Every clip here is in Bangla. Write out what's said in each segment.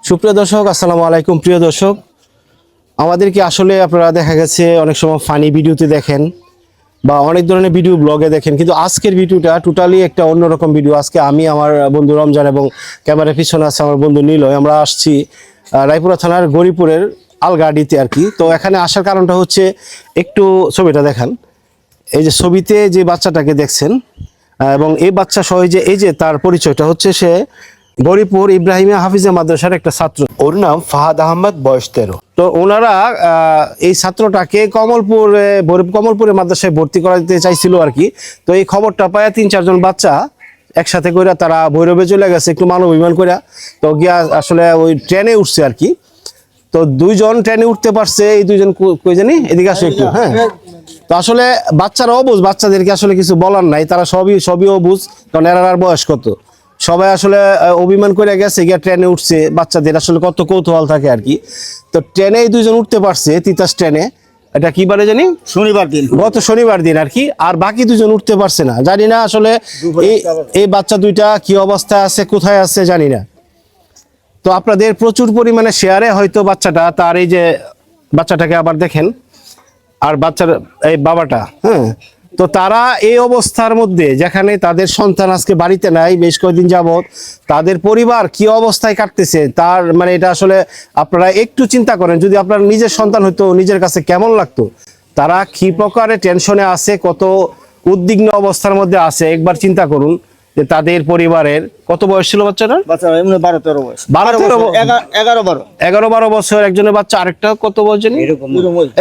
সুপ্রিয় দর্শক, আসসালামু আলাইকুম। প্রিয় দর্শক, আমাদেরকে আসলে আপনারা দেখা গেছে অনেক সময় ফানি ভিডিওতে দেখেন বা অনেক ধরনের ভিডিও ব্লগে দেখেন, কিন্তু আজকের ভিডিওটা টোটালি একটা অন্যরকম ভিডিও। আজকে আমি, আমার বন্ধু রমজান এবং ক্যামেরার পিছনে আছে আমার বন্ধু নিলয়। আমরা আসছি রায়পুরা থানার গরিপুরের আলগাড়িতে আর কি। তো এখানে আসার কারণটা হচ্ছে, একটু ছবিটা দেখান। এই যে ছবিতে যে বাচ্চাটাকে দেখছেন এবং এই বাচ্চা সহ এই যে তার পরিচয়টা হচ্ছে, সে গরিপুর ইব্রাহিমিয়া হাফিজা মাদ্রাসার একটা ছাত্র। ওর নাম ফাহাদ আহমদ, বয়স 13। তো ওনারা এই ছাত্রটাকে কমলপুরে মাদ্রাসায় ভর্তি করাতে চাইছিল আর কি। তো এই খবরটা পায় 3-4 জন বাচ্চা একসাথে করে তারা ভৈরবে চলে গেছে, একটু মানব বিমান করে। তো গিয়া আসলে ওই ট্রেনে উঠছে আর কি। তো 2 জন ট্রেনে উঠতে পারছে, এই 2 জন কই জানি, এদিকে আসো একটু। হ্যাঁ, তো আসলে বাচ্চারা অবুঝ, বাচ্চাদেরকে আসলে কিছু বলার নাই, তারা সবই অবুঝ, কারণ এরার বয়স কত। সবাই আসলে অভিমান করে গেছে, গিয়ে ট্রেনে উঠছে। বাচ্চাদের আসলে কত কৌতূহল থাকে আর কি। তো ট্রেনে এই 2 জন উঠতে পারছে, তিতাস ট্রেনে। এটা কি বারে জানি, শনিবার দিন, গত শনিবার দিন আর কি। আর বাকি 2 জন উঠতে পারছে না, জানি না আসলে এই বাচ্চা 2টা কি অবস্থায় আছে, কোথায় আছে জানি না। তো আপনাদের প্রচুর পরিমাণে শেয়ারে হয়তো বাচ্চাটা, তার এই যে বাচ্চাটাকে আবার দেখেন, আর বাচ্চার এই বাবাটা। হ্যাঁ, তো তারা এই অবস্থার মধ্যে, যেখানে তাদের সন্তান আজকে বাড়িতে নাই বেশ কয়েকদিন যাবত, তাদের পরিবার কি অবস্থায় কাটতেছে, তার মানে এটা আসলে আপনারা একটু চিন্তা করেন। যদি আপনার নিজের সন্তান হতো, নিজের কাছে কেমন লাগতো, তারা কি প্রকারে টেনশনে আছে, কত উদ্বিগ্ন অবস্থার মধ্যে আছে, একবার চিন্তা করুন যে তাদের পরিবারের কত বয়স ছিল বাচ্চাটার। 12-13 বয়স, 11-12 বছর একজনের বাচ্চা, আরেকটা কত বয়স জানি,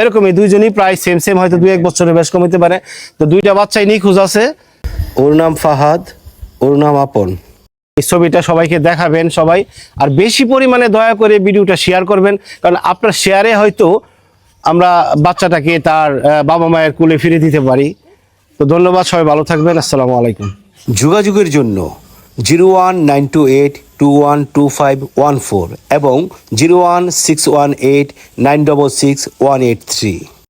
এরকমই 2 জনই প্রায় সেম, হয়তো 2-1 বছরের বেশ কম হতে পারে। তো 2টা বাচ্চাই নিখোঁজ আছে। ওর নাম ফাহাদ, ওর নাম আপন। এই ছবিটা সবাইকে দেখাবেন সবাই, আর বেশি পরিমাণে দয়া করে ভিডিওটা শেয়ার করবেন, কারণ আপনার শেয়ারে হয়তো আমরা বাচ্চাটাকে তার বাবা মায়ের কোলে ফিরে দিতে পারি। তো ধন্যবাদ, সবাই ভালো থাকবেন, আসসালামু আলাইকুম। যোগাযোগের জন্য 01928212514 এবং 01618966183।